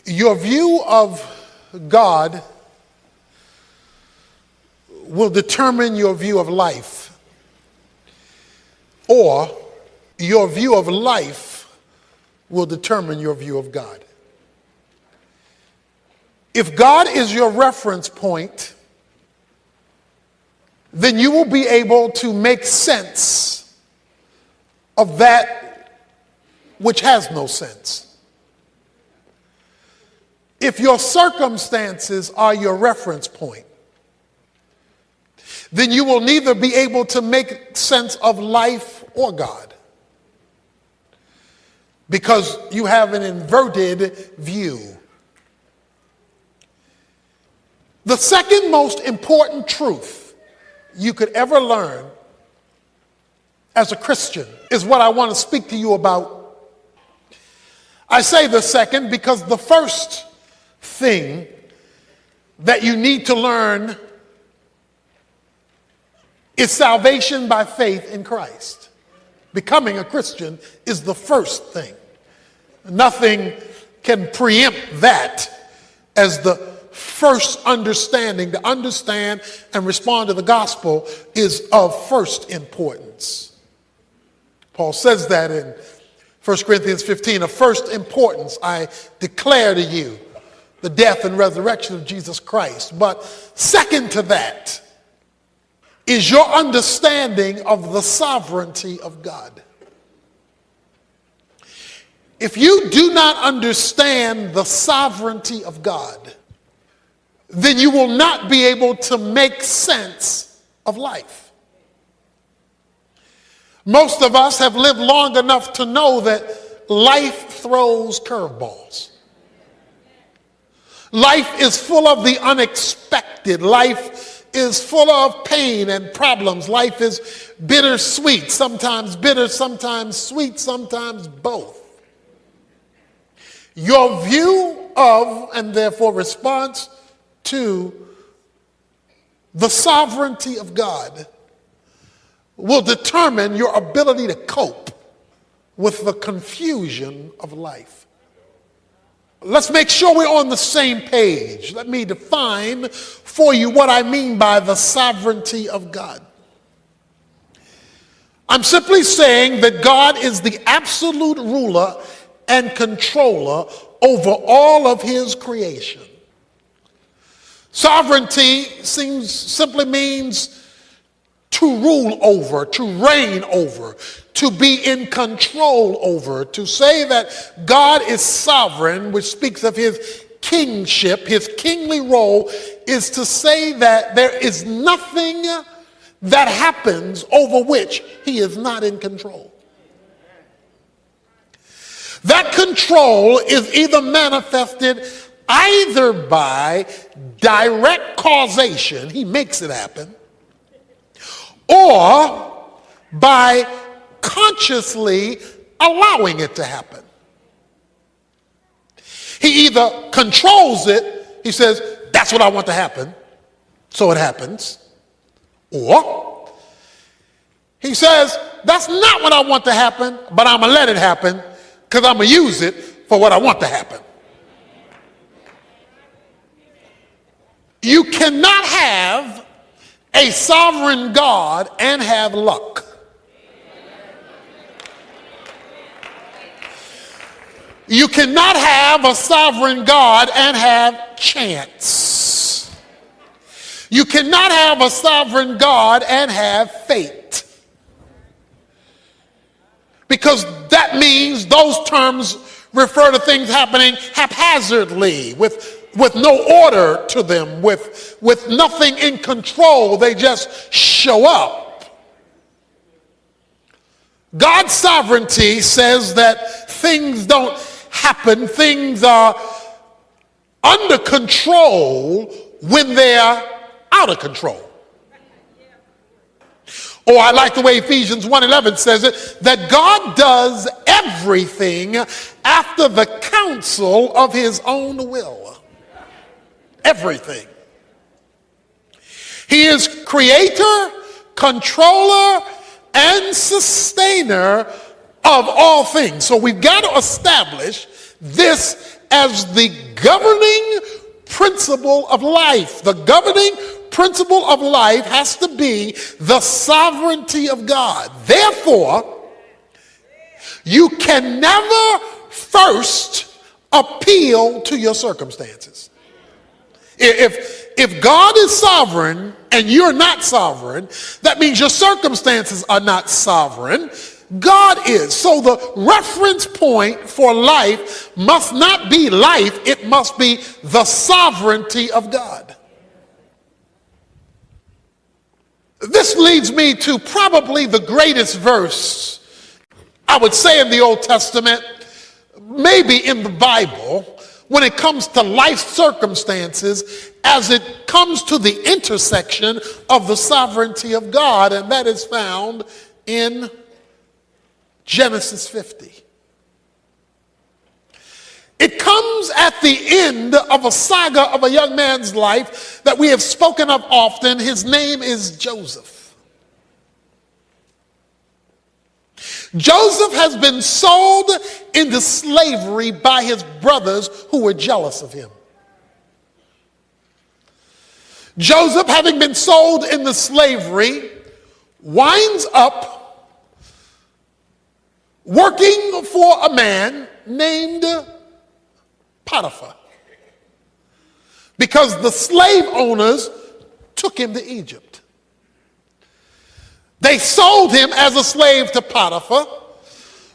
Your view of God will determine your view of life, or your view of life will determine your view of God. If God is your reference point, then you will be able to make sense of that which has no sense. If your circumstances are your reference point, then you will neither be able to make sense of life or God, because you have an inverted view. The second most important truth you could ever learn as a Christian is what I want to speak to you about. I say the second because the first thing that you need to learn is salvation by faith in Christ. Becoming a Christian is the first thing. Nothing can preempt that as the first understanding. To understand and respond to the gospel is of first importance. Paul says that in 1 Corinthians 15, of first importance, I declare to you the death and resurrection of Jesus Christ. But second to that is your understanding of the sovereignty of God. If you do not understand the sovereignty of God, then you will not be able to make sense of life. Most of us have lived long enough to know that life throws curveballs. Life is full of the unexpected. Life is full of pain and problems. Life is bittersweet, sometimes bitter, sometimes sweet, sometimes both. Your view of, and therefore response to, the sovereignty of God will determine your ability to cope with the confusion of life. Let's make sure we're on the same page. Let me define for you what I mean by the sovereignty of God. I'm simply saying that God is the absolute ruler and controller over all of his creation. Sovereignty simply means to rule over, to reign over, to be in control over. To say that God is sovereign, which speaks of his kingship, his kingly role, is to say that there is nothing that happens over which he is not in control. That control is either manifested either by direct causation, he makes it happen, or by consciously allowing it to happen. He either controls it, he says, that's what I want to happen, so it happens, or he says, that's not what I want to happen, but I'm going to let it happen because I'm going to use it for what I want to happen. You cannot have a sovereign God and have luck. You cannot have a sovereign God and have chance. You cannot have a sovereign God and have fate. Because that means those terms refer to things happening haphazardly, with no order to them, with nothing in control. They just show up. God's sovereignty says that things don't happen, things are under control when they're out of control. Or I like the way Ephesians 1:11 says it, that God does everything after the counsel of his own will. Everything. He is creator, controller, and sustainer of all things. So we've got to establish this as the governing principle of life. The governing principle of life has to be the sovereignty of God. Therefore, you can never first appeal to your circumstances. If God is sovereign and you're not sovereign, that means your circumstances are not sovereign. God is. So the reference point for life must not be life, it must be the sovereignty of God. This leads me to probably the greatest verse, I would say, in the Old Testament, maybe in the Bible, when it comes to life circumstances, as it comes to the intersection of the sovereignty of God, and that is found in Genesis 50. It comes at the end of a saga of a young man's life that we have spoken of often. His name is Joseph. Joseph has been sold into slavery by his brothers who were jealous of him. Joseph, having been sold into slavery, winds up working for a man named Potiphar, because the slave owners took him to Egypt. They sold him as a slave to Potiphar,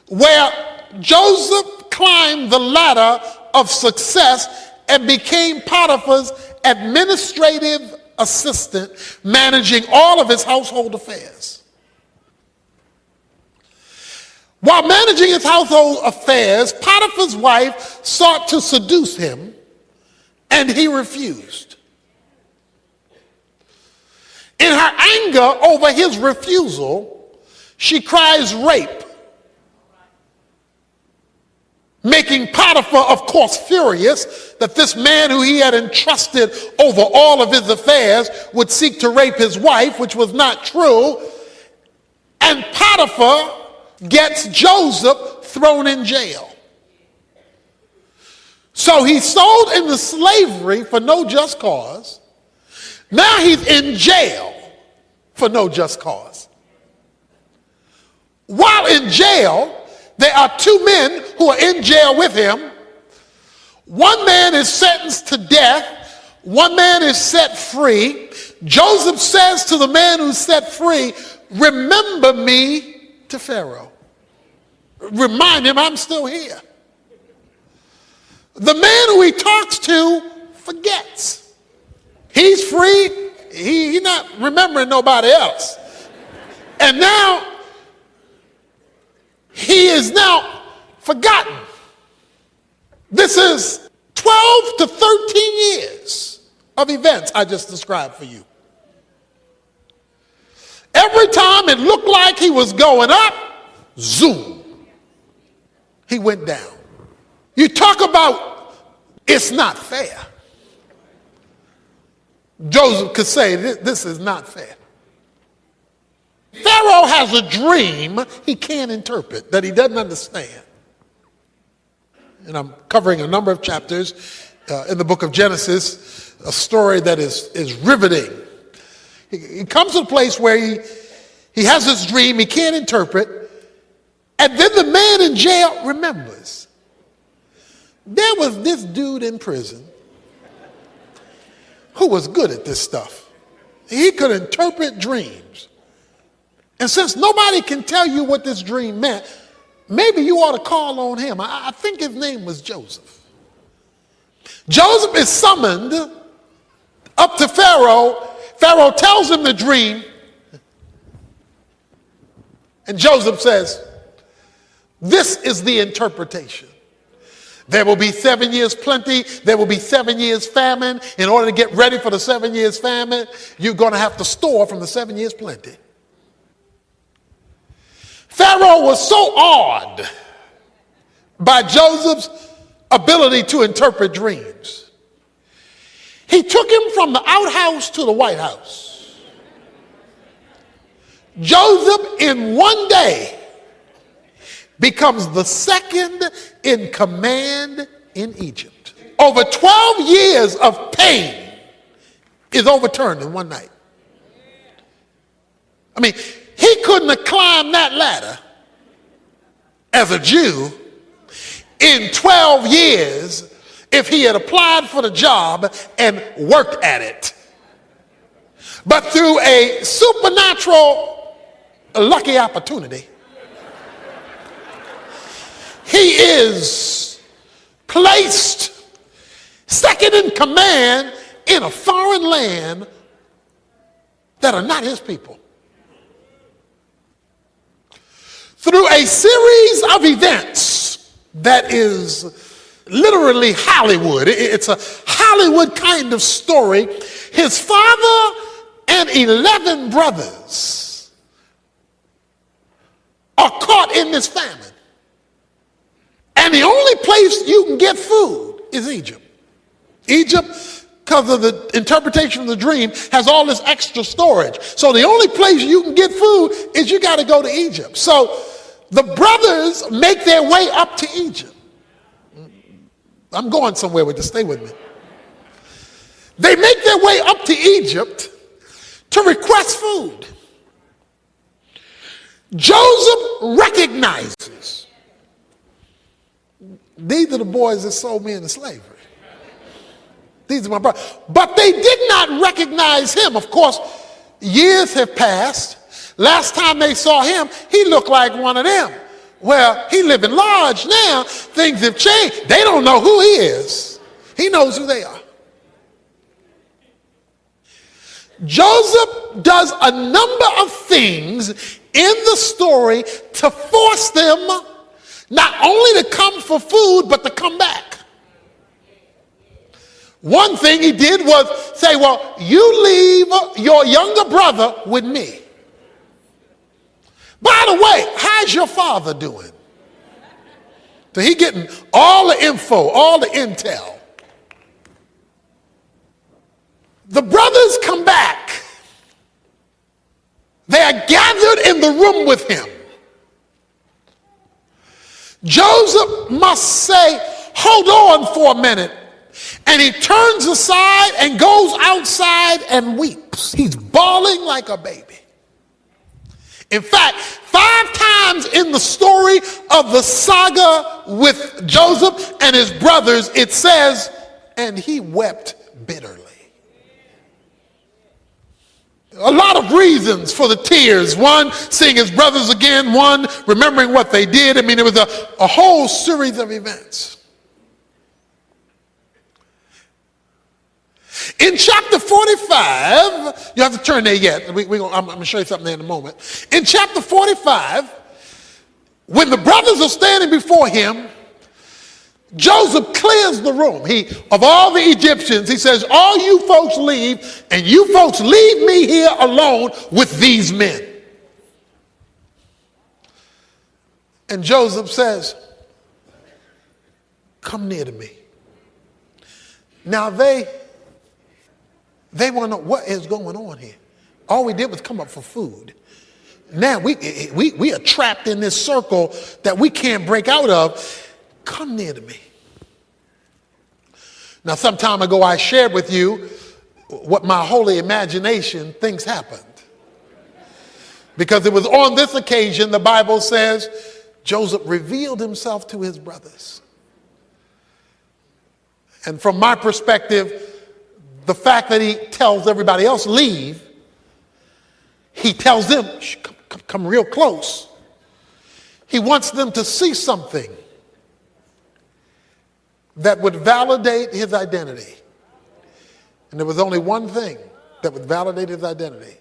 where Joseph climbed the ladder of success and became Potiphar's administrative assistant, managing all of his household affairs. While managing his household affairs, Potiphar's wife sought to seduce him, and he refused. In her anger over his refusal, she cries rape, making Potiphar, of course, furious that this man who he had entrusted over all of his affairs would seek to rape his wife, which was not true. And Potiphar gets Joseph thrown in jail. So he's sold into slavery for no just cause. Now he's in jail for no just cause. While in jail, there are two men who are in jail with him. One man is sentenced to death. One man is set free. Joseph says to the man who's set free, "Remember me to Pharaoh." Remind him I'm still here. The man who he talks to forgets. He's free. He's not remembering nobody else. And now he is now forgotten. This is 12 to 13 years of events I just described for you. Every time it looked like he was going up, zoom, he went down. You talk about it's not fair. Joseph could say, this is not fair. Pharaoh has a dream he can't interpret, that he doesn't understand. And I'm covering a number of chapters in the book of Genesis, a story that is riveting. He comes to a place where he has this dream he can't interpret, and then the man in jail remembers. There was this dude in prison who was good at this stuff. He could interpret dreams. And since nobody can tell you what this dream meant, maybe you ought to call on him. I think his name was Joseph. Joseph is summoned up to Pharaoh. Pharaoh tells him the dream. And Joseph says, this is the interpretation. There will be 7 years plenty. There will be 7 years famine. In order to get ready for the 7 years famine, you're going to have to store from the 7 years plenty. Pharaoh was so awed by Joseph's ability to interpret dreams. He took him from the outhouse to the White House. Joseph, in one day, becomes the second in command in Egypt. Over 12 years of pain is overturned in one night. I mean, he couldn't have climbed that ladder as a Jew in 12 years if he had applied for the job and worked at it. But through a supernatural lucky opportunity, he is placed second in command in a foreign land that are not his people. Through a series of events that is literally Hollywood. It's a Hollywood kind of story. His father and 11 brothers are caught in this famine. And the only place you can get food is Egypt. Egypt, because of the interpretation of the dream, has all this extra storage. So the only place you can get food is you got to go to Egypt. So the brothers make their way up to Egypt. I'm going somewhere with this, stay with me. They make their way up to Egypt to request food. Joseph recognizes these are the boys that sold me into slavery. These are my brothers. But they did not recognize him. Of course, years have passed. Last time they saw him, he looked like one of them. Well, he living large now. Things have changed. They don't know who he is. He knows who they are. Joseph does a number of things in the story to force them not only to come for food, but to come back. One thing he did was say, well, you leave your younger brother with me. By the way, how's your father doing? So he getting all the info, all the intel. The brothers come back. They are gathered in the room with him. Joseph must say, hold on for a minute. And he turns aside and goes outside and weeps. He's bawling like a baby. In fact, 5 times in the story of the saga with Joseph and his brothers, it says, and he wept bitterly. A lot of reasons for the tears. One, seeing his brothers again. One, remembering what they did. I mean, it was a whole series of events. In chapter 45, you have to turn there yet. I'm going to show you something there in a moment. In chapter 45, when the brothers are standing before him, Joseph clears the room. Of all the Egyptians, he says, all you folks leave, and you folks leave me here alone with these men. And Joseph says, come near to me. Now they want to know what is going on here. All we did was come up for food. Now we are trapped in this circle that we can't break out of. Come near to me. Now, some time ago, I shared with you what my holy imagination thinks happened. Because it was on this occasion, the Bible says, Joseph revealed himself to his brothers. And from my perspective, the fact that he tells everybody else leave, he tells them, come real close. He wants them to see something that would validate his identity. And there was only one thing that would validate his identity: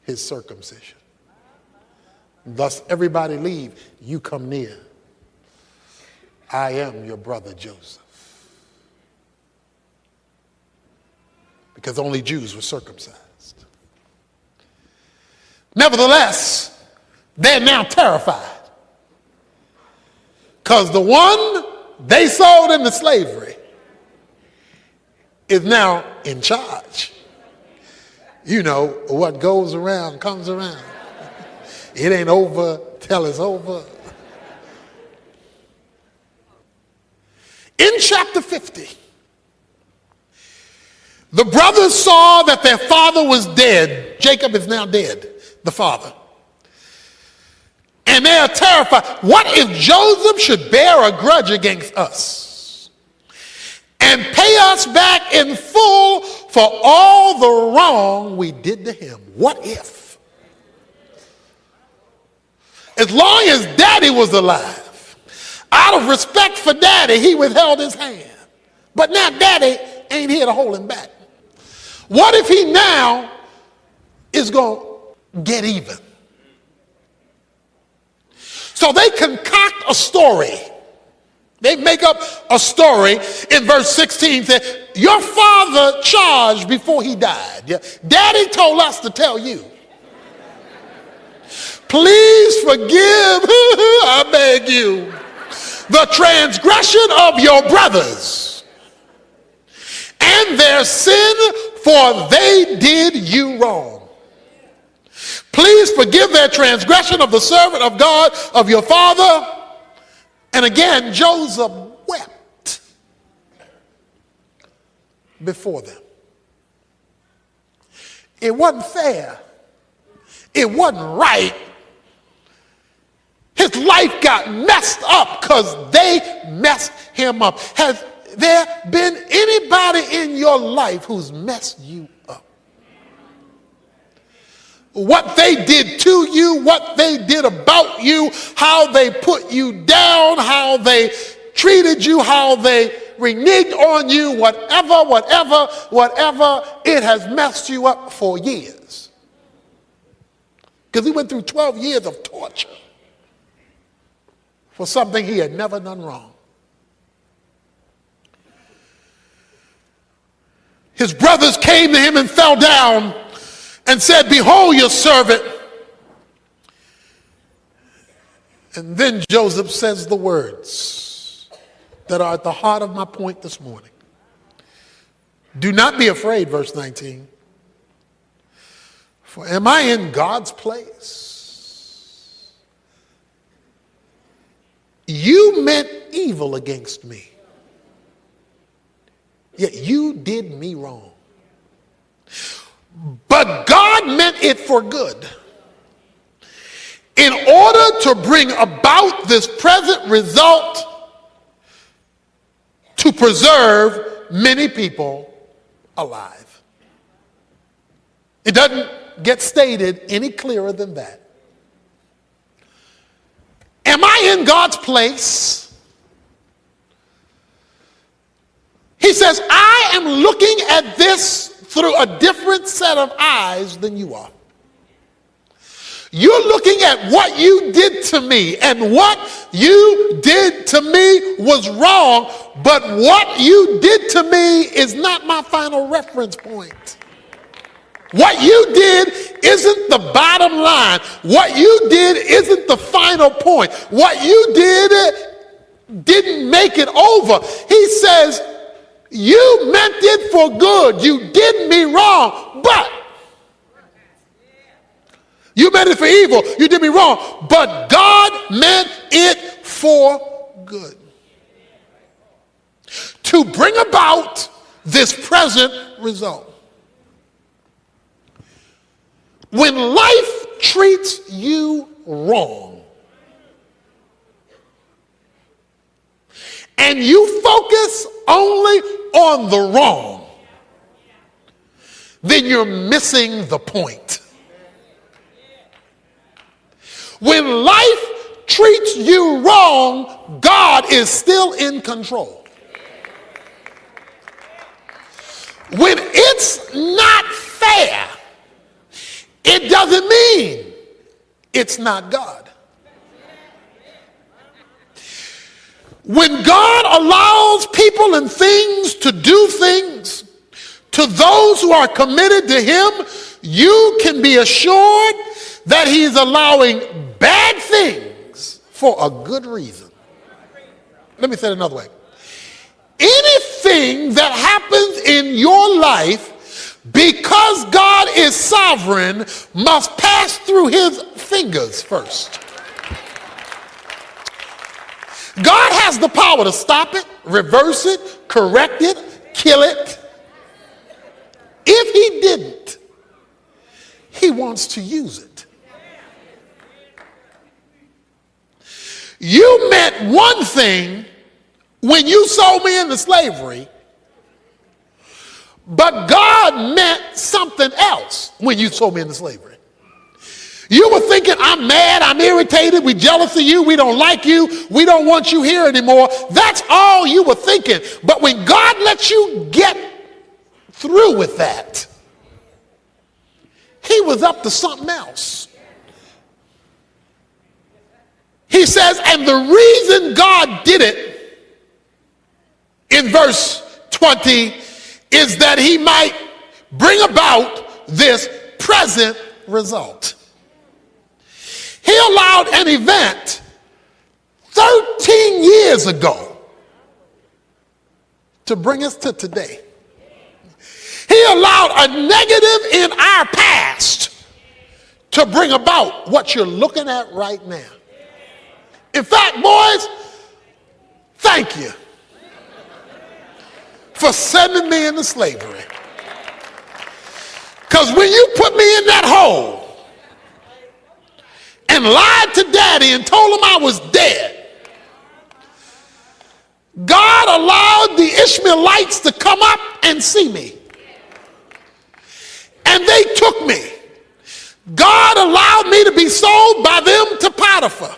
his circumcision. Thus everybody leave, you come near. I am your brother Joseph. Because only Jews were circumcised. Nevertheless, they're now terrified. Because the one they sold into slavery is now in charge. You know, what goes around comes around. It ain't over till it's over. In chapter 50, the brothers saw that their father was dead. Jacob is now dead, the father. And they are terrified. What if Joseph should bear a grudge against us and pay us back in full for all the wrong we did to him? What if? As long as daddy was alive, out of respect for daddy, he withheld his hand. But now daddy ain't here to hold him back. What if he now is going to get even? So they concoct a story. They make up a story in verse 16. Say, your father charged before he died. Yeah. Daddy told us to tell you. Please forgive, I beg you, the transgression of your brothers and their sin, for they did you wrong. Please forgive their transgression of the servant of God, of your father. And again, Joseph wept before them. It wasn't fair. It wasn't right. His life got messed up because they messed him up. Has there been anybody in your life who's messed you up? What they did to you, what they did about you, how they put you down, how they treated you, how they reneged on you, whatever, it has messed you up for years. Because he went through 12 years of torture for something he had never done wrong. His brothers came to him and fell down and said, behold your servant. And then Joseph says the words that are at the heart of my point this morning. Do not be afraid, verse 19. For am I in God's place? You meant evil against me, yet you did me wrong. But God meant it for good, in order to bring about this present result, to preserve many people alive. It doesn't get stated any clearer than that. Am I in God's place? He says, I am looking at this through a different set of eyes than you are. You're looking at what you did to me, and what you did to me was wrong, but what you did to me is not my final reference point. What you did isn't the bottom line. What you did isn't the final point. What you did didn't make it over. He says, you meant it for good. You did me wrong, but you meant it for evil. You did me wrong, but God meant it for good, to bring about this present result. When life treats you wrong and you focus only on the wrong, then you're missing the point. When life treats you wrong, God is still in control. When it's not fair, it doesn't mean it's not God. When God allows people and things to do things to those who are committed to him, you can be assured that he's allowing bad things for a good reason. Let me say it another way. Anything that happens in your life, because God is sovereign, must pass through his fingers first. God has the power to stop it, reverse it, correct it, kill it. If he didn't, he wants to use it. You meant one thing when you sold me into slavery, but God meant something else when you sold me into slavery. You were thinking, I'm mad, I'm irritated, we're jealous of you, we don't like you, we don't want you here anymore. That's all you were thinking. But when God lets you get through with that, he was up to something else. He says, and the reason God did it in verse 20 is that he might bring about this present result. He allowed an event 13 years ago to bring us to today. He allowed a negative in our past to bring about what you're looking at right now. In fact, boys, thank you for sending me into slavery. Because when you put me in that hole and lied to daddy and told him I was dead, God allowed the Ishmaelites to come up and see me. And they took me. God allowed me to be sold by them to Potiphar.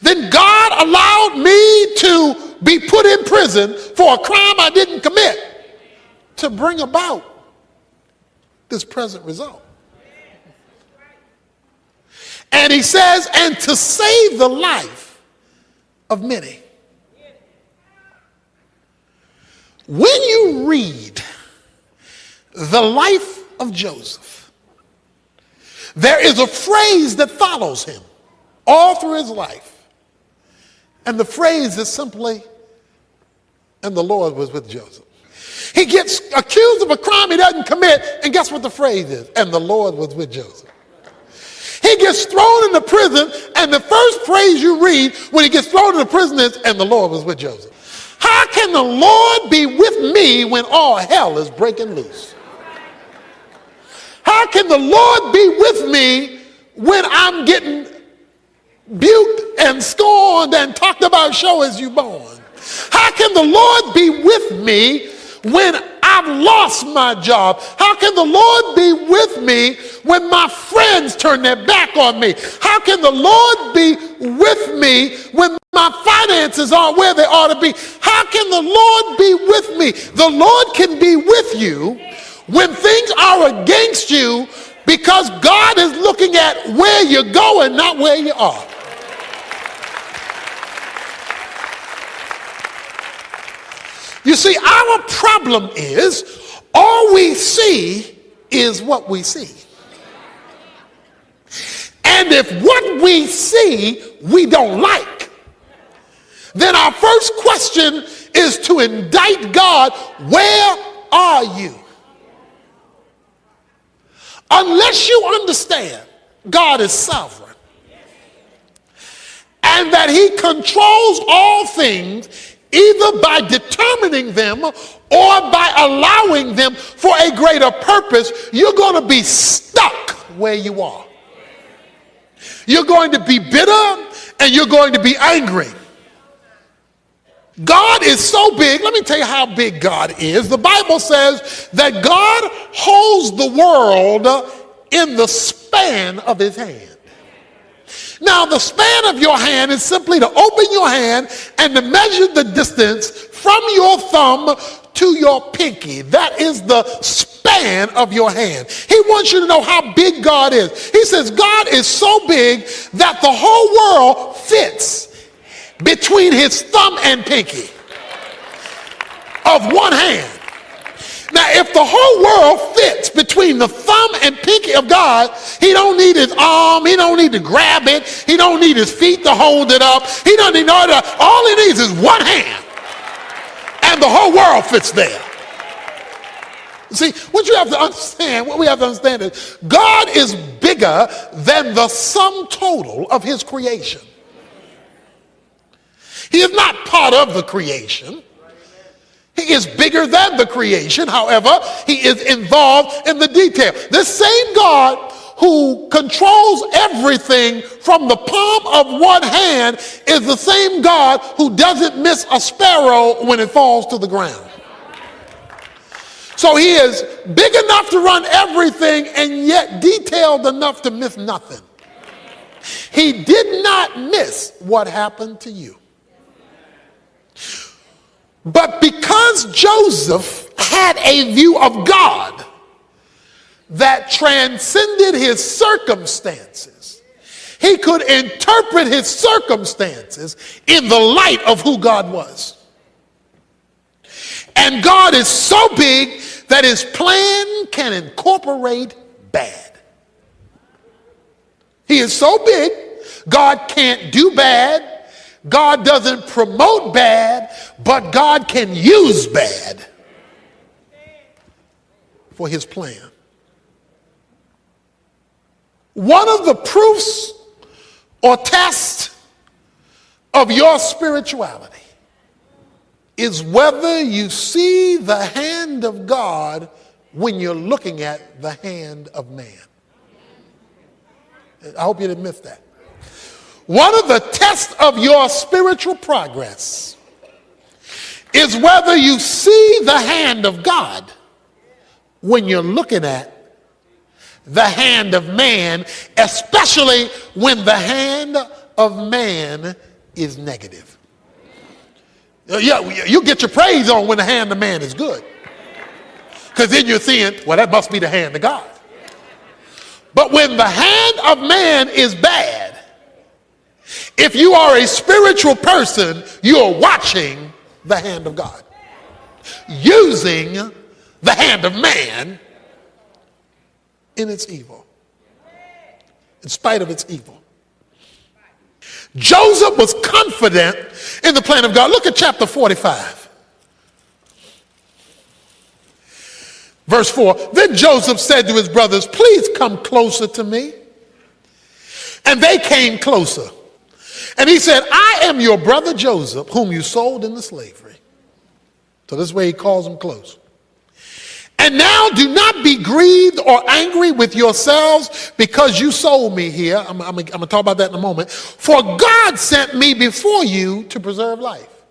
Then God allowed me to be put in prison for a crime I didn't commit to bring about this present result. And he says, and to save the life of many. When you read the life of Joseph, there is a phrase that follows him all through his life. And the phrase is simply, and the Lord was with Joseph. He gets accused of a crime he doesn't commit, and guess what the phrase is? And the Lord was with Joseph. He gets thrown into prison, and the first phrase you read when he gets thrown into prison is, and the Lord was with Joseph. How can the Lord be with me when all hell is breaking loose? How can the Lord be with me when I'm getting buked and scorned and talked about show as you born? How can the Lord be with me when I've lost my job? How can the Lord be with me when my friends turn their back on me? How can the Lord be with me when my finances aren't where they ought to be? How can the Lord be with me? The Lord can be with you when things are against you, because God is looking at where you're going, not where you are. You see, our problem is all we see is what we see. And if what we see we don't like, then our first question is to indict God, where are you? Unless you understand God is sovereign and that he controls all things, either by determining them or by allowing them for a greater purpose, you're going to be stuck where you are. You're going to be bitter and you're going to be angry. God is so big. Let me tell you how big God is. The Bible says that God holds the world in the span of his hand. Now, the span of your hand is simply to open your hand and to measure the distance from your thumb to your pinky. That is the span of your hand. He wants you to know how big God is. He says God is so big that the whole world fits between his thumb and pinky of one hand. Now, if the whole world fits between the thumb and pinky of God, he don't need his arm, he don't need to grab it, he don't need his feet to hold it up, he doesn't need all that. All he needs is one hand, and the whole world fits there. See, what you have to understand, what we have to understand is God is bigger than the sum total of his creation. He is not part of the creation. He is bigger than the creation. However, he is involved in the detail. This same God who controls everything from the palm of one hand is the same God who doesn't miss a sparrow when it falls to the ground. So he is big enough to run everything and yet detailed enough to miss nothing. He did not miss what happened to you. But because Joseph had a view of God that transcended his circumstances, he could interpret his circumstances in the light of who God was. And God is so big that his plan can incorporate bad. He is so big, God can't do bad. God doesn't promote bad, but God can use bad for his plan. One of the proofs or tests of your spirituality is whether you see the hand of God when you're looking at the hand of man. I hope you didn't miss that. One of the tests of your spiritual progress is whether you see the hand of God when you're looking at the hand of man, especially when the hand of man is negative. Yeah, you get your praise on when the hand of man is good. Because then you're seeing, well, that must be the hand of God. But when the hand of man is bad, if you are a spiritual person, you're watching the hand of God, using the hand of man in its evil, in spite of its evil. Joseph was confident in the plan of God. Look at chapter 45. Verse 4, then Joseph said to his brothers, please come closer to me. And they came closer. And he said, I am your brother Joseph, whom you sold into slavery. So this way he calls them close. And now do not be grieved or angry with yourselves because you sold me here. I'm going to talk about that in a moment. For God sent me before you to preserve life.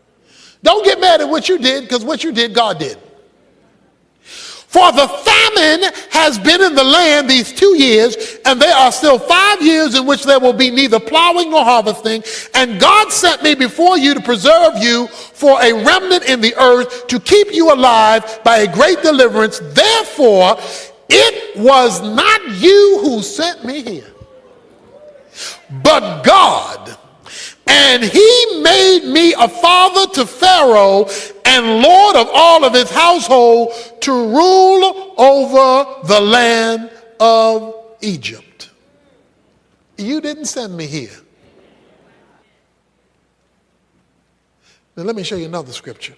Don't get mad at what you did, because what you did, God did. For the famine has been in the land these 2 years, and there are still 5 years in which there will be neither plowing nor harvesting. And God sent me before you to preserve you for a remnant in the earth, to keep you alive by a great deliverance. Therefore, it was not you who sent me here, but God. And he made me a father to Pharaoh and lord of all of his household, to rule over the land of Egypt. You didn't send me here. Now let me show you another scripture.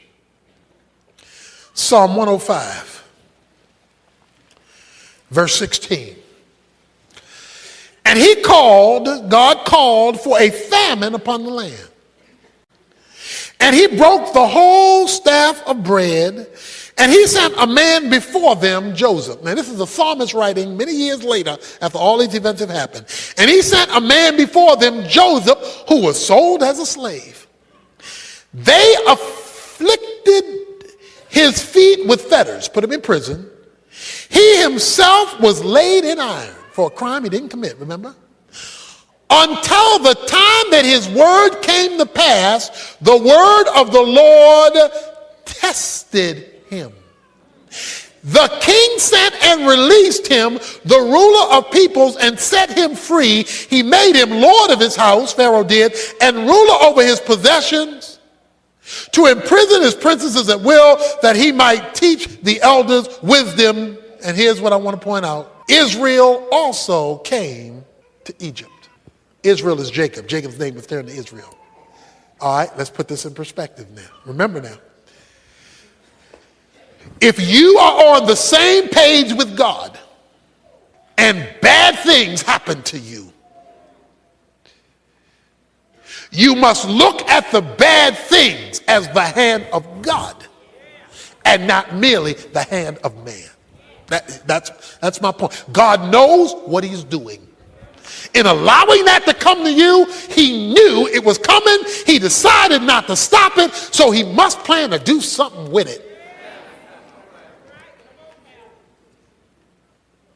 Psalm 105, verse 16. And God called for a famine upon the land. And he broke the whole staff of bread, and he sent a man before them, Joseph. Now this is the psalmist writing many years later after all these events have happened. And he sent a man before them, Joseph, who was sold as a slave. They afflicted his feet with fetters, put him in prison. He himself was laid in iron for a crime he didn't commit, remember? Until the time that his word came to pass, the word of the Lord tested him. The king sent and released him, the ruler of peoples, and set him free. He made him lord of his house, Pharaoh did, and ruler over his possessions, to imprison his princesses at will, that he might teach the elders wisdom. And here's what I want to point out. Israel also came to Egypt. Israel is Jacob. Jacob's name was turned to Israel. All right, let's put this in perspective now. Remember now, if you are on the same page with God and bad things happen to you, You must look at the bad things as the hand of God and not merely the hand of man. That's my point. God knows what he's doing. In allowing that to come to you, he knew it was coming. He decided not to stop it, so he must plan to do something with it.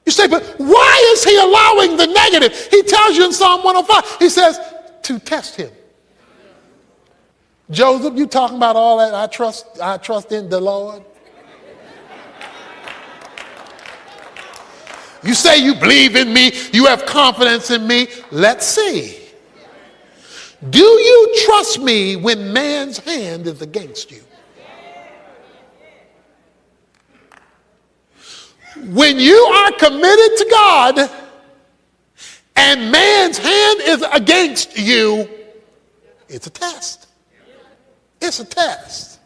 You say, but why is he allowing the negative? He tells you in Psalm 105, he says, to test him. Joseph, you talking about all that, I trust in the Lord. You say you believe in me, you have confidence in me. Let's see. Do you trust me when man's hand is against you? When you are committed to God and man's hand is against you, it's a test. It's a test.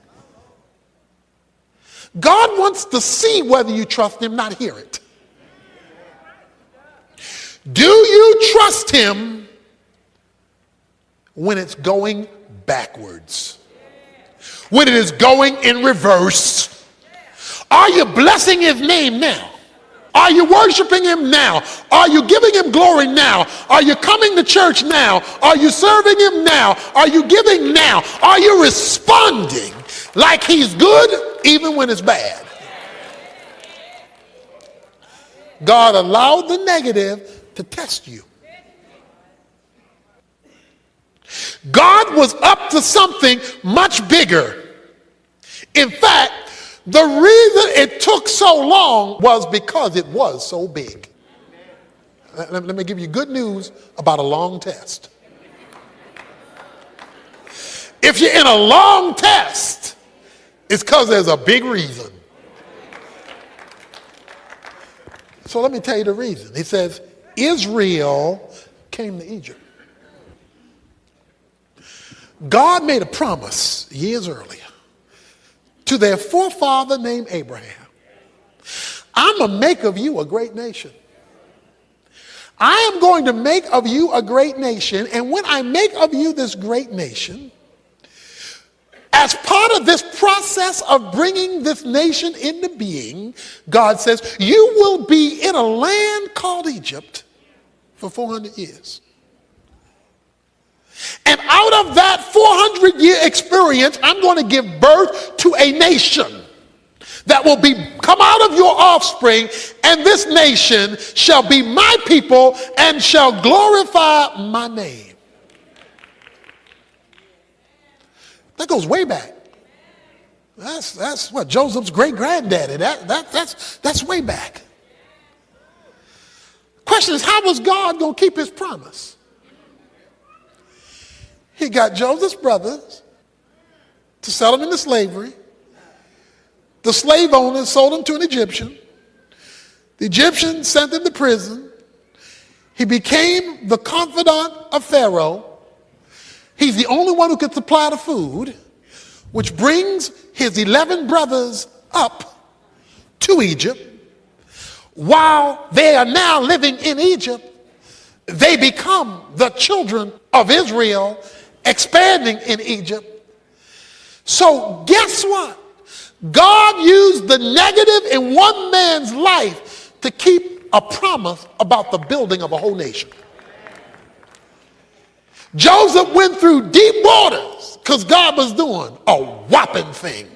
God wants to see whether you trust him, not hear it. Do you trust him when it's going backwards? When it is going in reverse? Are you blessing his name now? Are you worshiping him now? Are you giving him glory now? Are you coming to church now? Are you serving him now? Are you giving now? Are you responding like he's good even when it's bad? God allowed the negative to test you. God was up to something much bigger. In fact, the reason it took so long was because it was so big. Let me give you good news about a long test. If you're in a long test, it's because there's a big reason. So let me tell you the reason. He says, Israel came to Egypt. God made a promise years earlier to their forefather named Abraham. I'm going to make of you a great nation. I am going to make of you a great nation, and when I make of you this great nation, as part of this process of bringing this nation into being, God says, you will be in a land called Egypt for 400 years. And out of that 400-year experience, I'm going to give birth to a nation that will come out of your offspring, and this nation shall be my people and shall glorify my name. That goes way back. That's what Joseph's great-granddaddy. That's way back. Question is, how was God going to keep his promise? He got Joseph's brothers to sell him into slavery. The slave owners sold him to an Egyptian. The Egyptian sent him to prison. He became the confidant of Pharaoh. He's the only one who could supply the food, which brings his 11 brothers up to Egypt. While they are now living in Egypt, they become the children of Israel, expanding in Egypt. So guess what? God used the negative in one man's life to keep a promise about the building of a whole nation. Joseph went through deep waters because God was doing a whopping thing.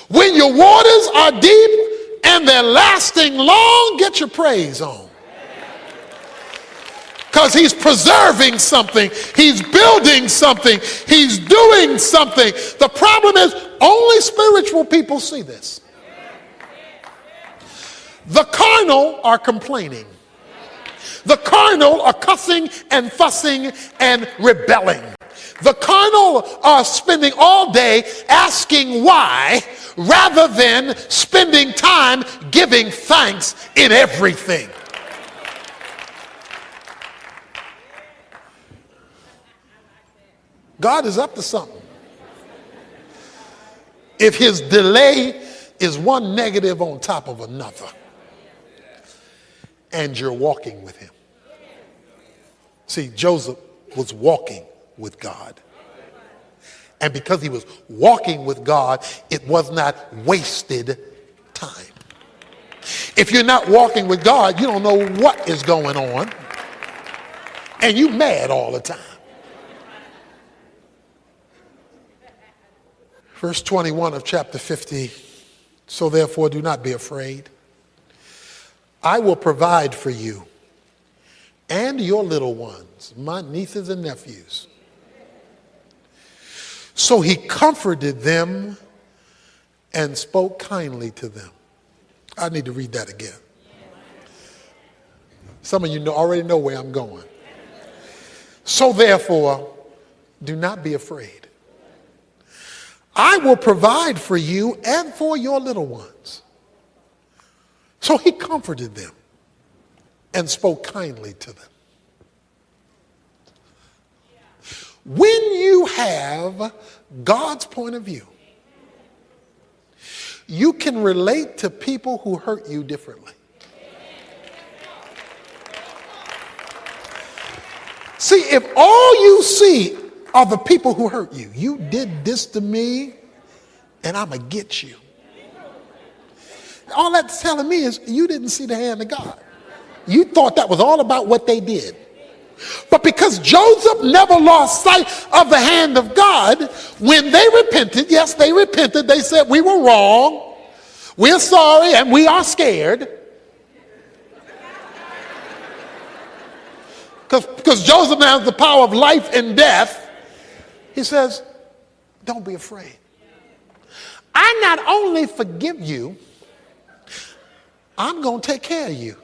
When your waters are deep and they're lasting long, get your praise on. Because he's preserving something. He's building something. He's doing something. The problem is only spiritual people see this. The carnal are complaining. The carnal are cussing and fussing and rebelling. The carnal are spending all day asking why rather than spending time giving thanks in everything. God is up to something. If his delay is one negative on top of another, and you're walking with him. See, Joseph was walking with God. And because he was walking with God, it was not wasted time. If you're not walking with God, you don't know what is going on. And you mad all the time. Verse 21 of chapter 50, so therefore do not be afraid. I will provide for you and your little ones, my nieces and nephews. So he comforted them and spoke kindly to them. I need to read that again. Some of you already know where I'm going. So therefore, do not be afraid. I will provide for you and for your little ones. So he comforted them and spoke kindly to them. When you have God's point of view, you can relate to people who hurt you differently. See, if all you see are the people who hurt you, you did this to me and I'm going to get you. All that's telling me is you didn't see the hand of God. You thought that was all about what they did. But because Joseph never lost sight of the hand of God, when they repented, yes, they repented. They said, we were wrong. We're sorry and we are scared. Because Joseph now has the power of life and death. He says, don't be afraid. I not only forgive you, I'm going to take care of you.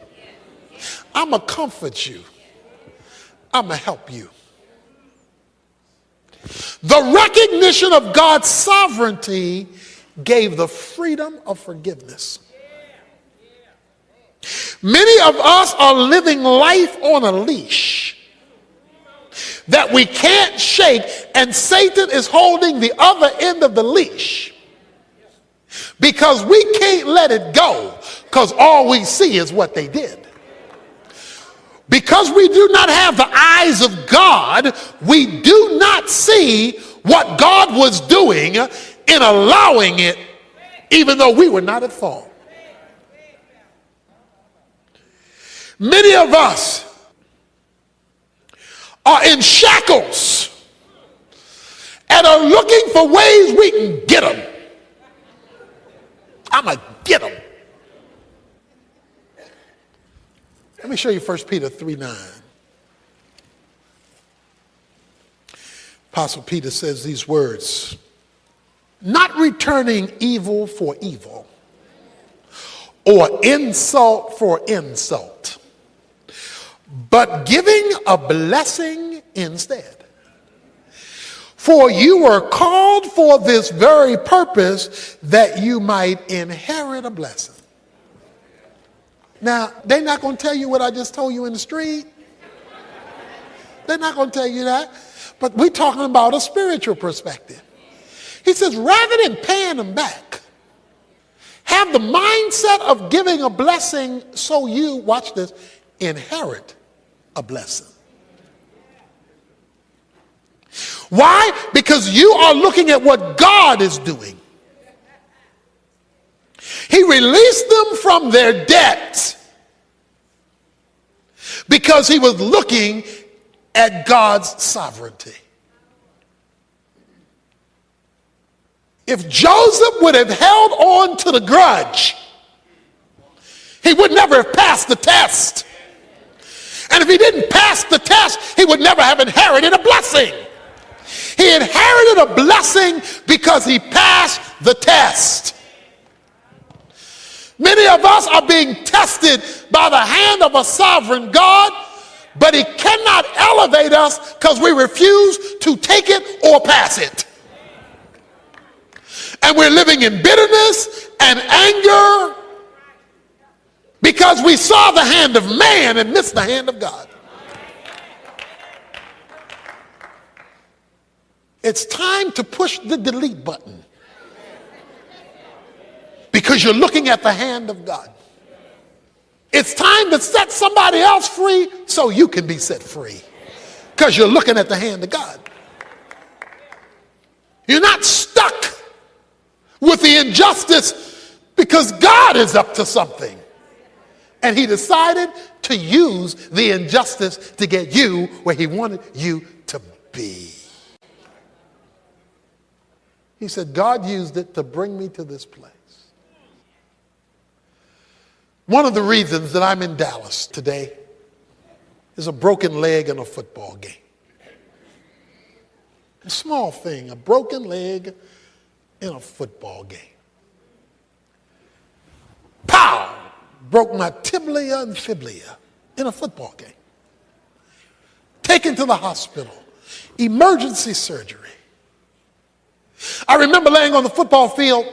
I'm going to comfort you. I'm going to help you. The recognition of God's sovereignty gave the freedom of forgiveness. Many of us are living life on a leash that we can't shake, and Satan is holding the other end of the leash because we can't let it go because all we see is what they did. Because we do not have the eyes of God, we do not see what God was doing in allowing it, even though we were not at fault. Many of us are in shackles and are looking for ways we can get them. I'm going to get them. Let me show you 1 Peter 3:9. Apostle Peter says these words, not returning evil for evil or insult for insult, but giving a blessing instead. For you were called for this very purpose, that you might inherit a blessing. Now, they're not going to tell you what I just told you in the street. They're not going to tell you that. But we're talking about a spiritual perspective. He says, rather than paying them back, have the mindset of giving a blessing so you, watch this, inherit a blessing. Why? Because you are looking at what God is doing. He released them from their debt because he was looking at God's sovereignty. If Joseph would have held on to the grudge, he would never have passed the test. And if he didn't pass the test, he would never have inherited a blessing. He inherited a blessing because he passed the test. Many of us are being tested by the hand of a sovereign God, but he cannot elevate us because we refuse to take it or pass it. And we're living in bitterness and anger because we saw the hand of man and missed the hand of God. It's time to push the delete button because you're looking at the hand of God. It's time to set somebody else free so you can be set free. because you're looking at the hand of God. You're not stuck with the injustice because God is up to something. And he decided to use the injustice to get you where he wanted you to be. He said, God used it to bring me to this place. One of the reasons that I'm in Dallas today is a broken leg in a football game. A small thing, a broken leg in a football game. Pow! Broke my tibia and fibula in a football game. Taken to the hospital. Emergency surgery. I remember laying on the football field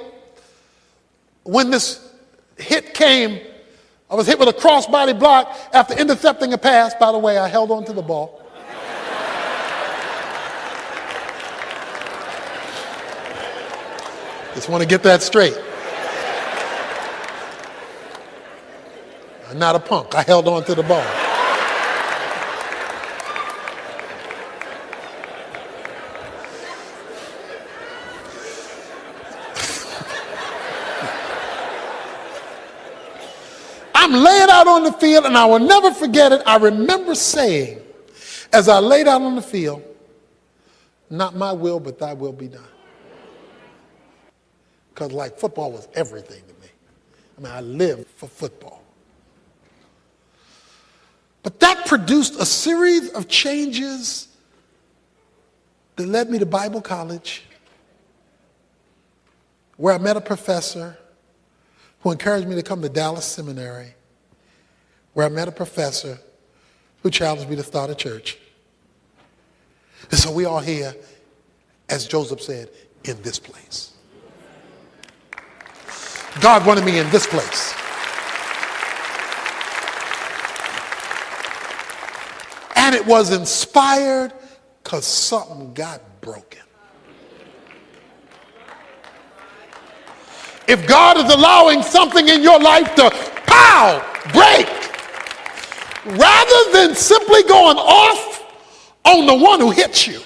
when this hit came. I was hit with a crossbody block after intercepting a pass. By the way, I held on to the ball. Just want to get that straight. I'm not a punk. I held on to the ball. I'm laying out on the field, and I will never forget it. I remember saying, as I laid out on the field, not my will, but thy will be done. Because like football was everything to me. I mean, I lived for football. But that produced a series of changes that led me to Bible college, where I met a professor who encouraged me to come to Dallas Seminary, where I met a professor who challenged me to start a church. And so we are here, as Joseph said, in this place. God wanted me in this place. And it was inspired because something got broken. If God is allowing something in your life to break, rather than simply going off on the one who hits you,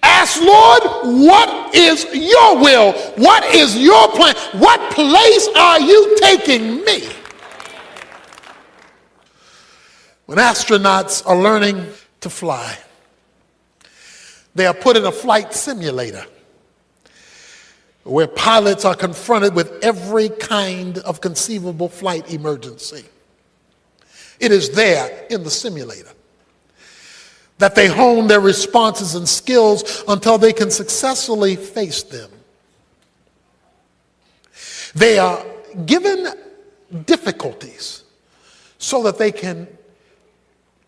ask, Lord, what is your will? What is your plan? What place are you taking me? When astronauts are learning to fly, they are put in a flight simulator where pilots are confronted with every kind of conceivable flight emergency. It is there in the simulator that they hone their responses and skills until they can successfully face them. They are given difficulties so that they can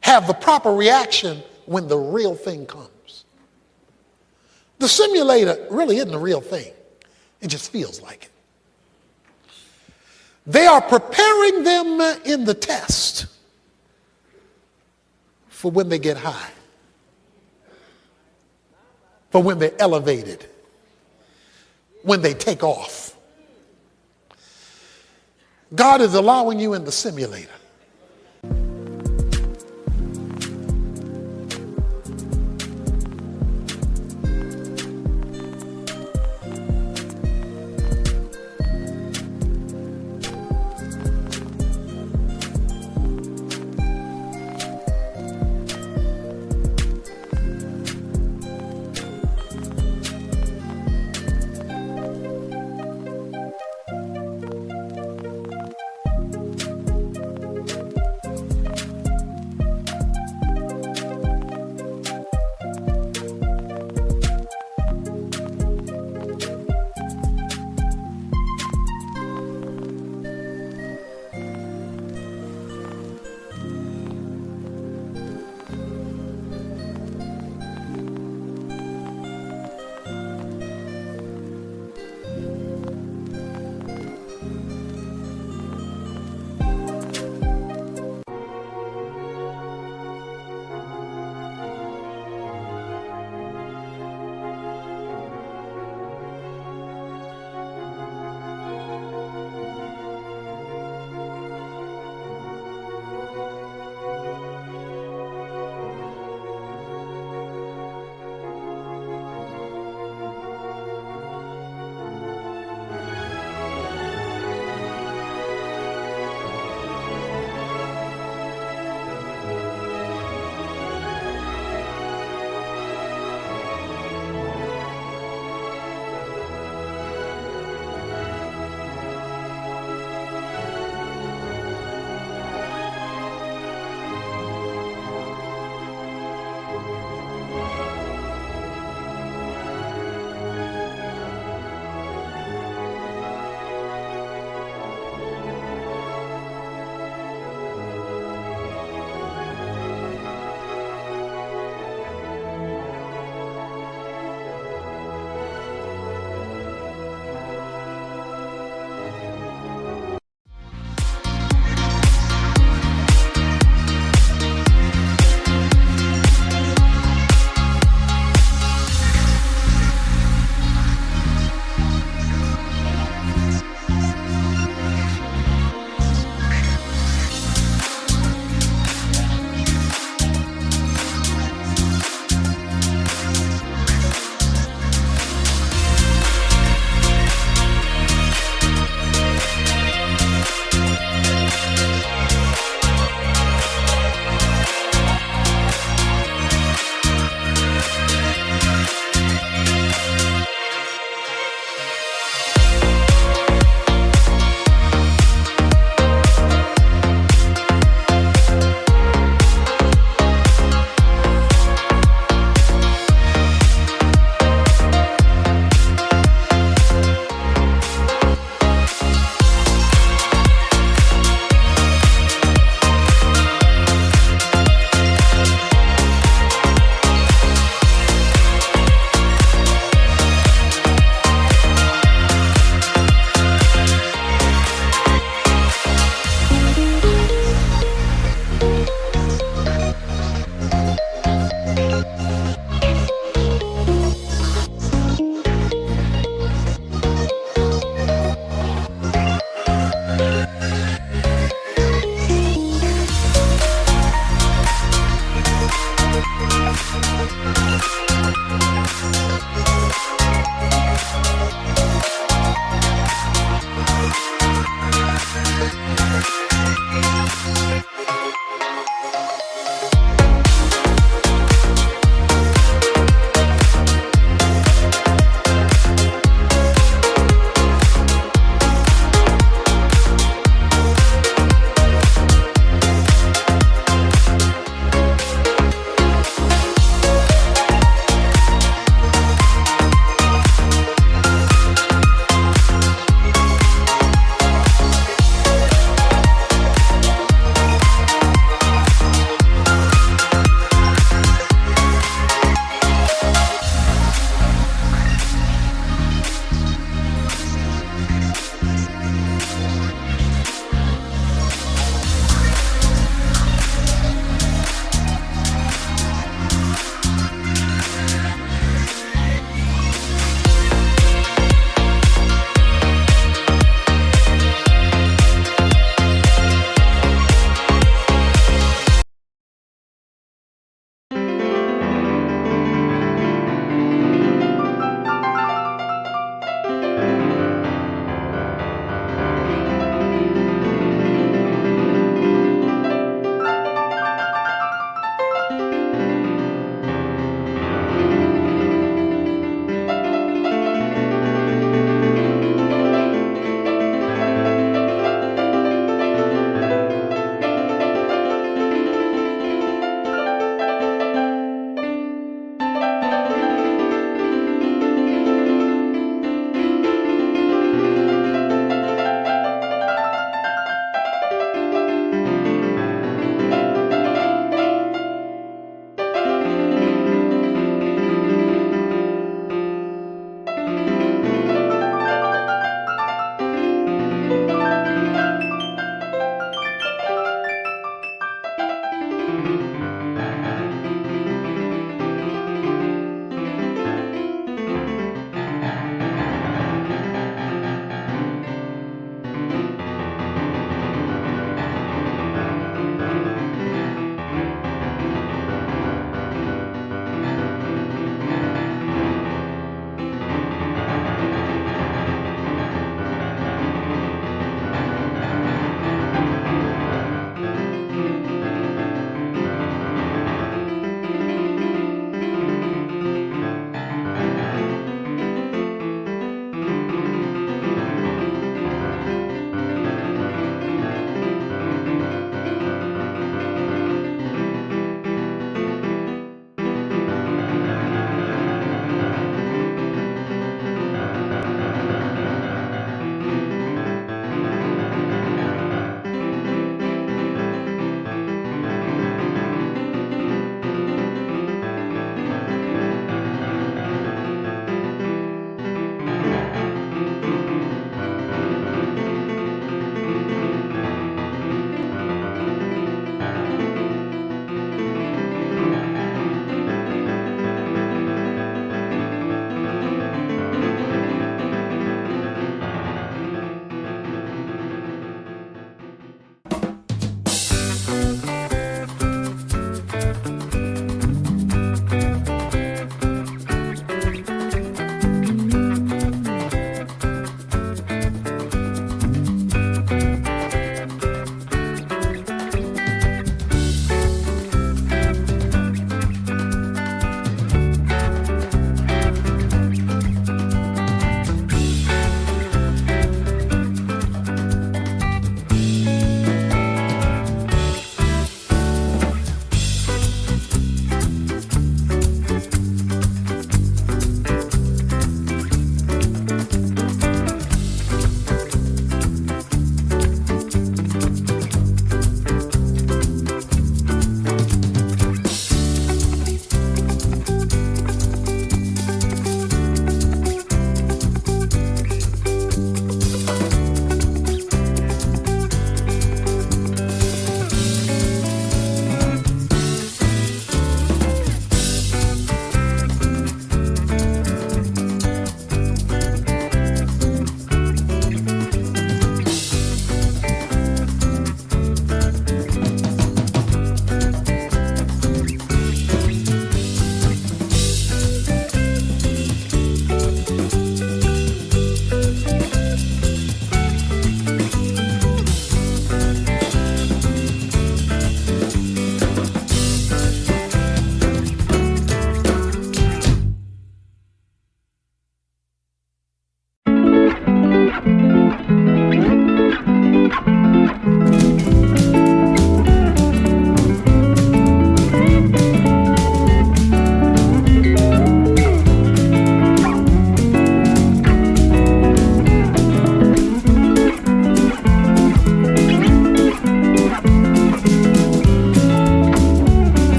have the proper reaction when the real thing comes. The simulator really isn't the real thing. It just feels like it. They are preparing them in the test for when they get high, for when they're elevated, when they take off. God is allowing you in the simulator.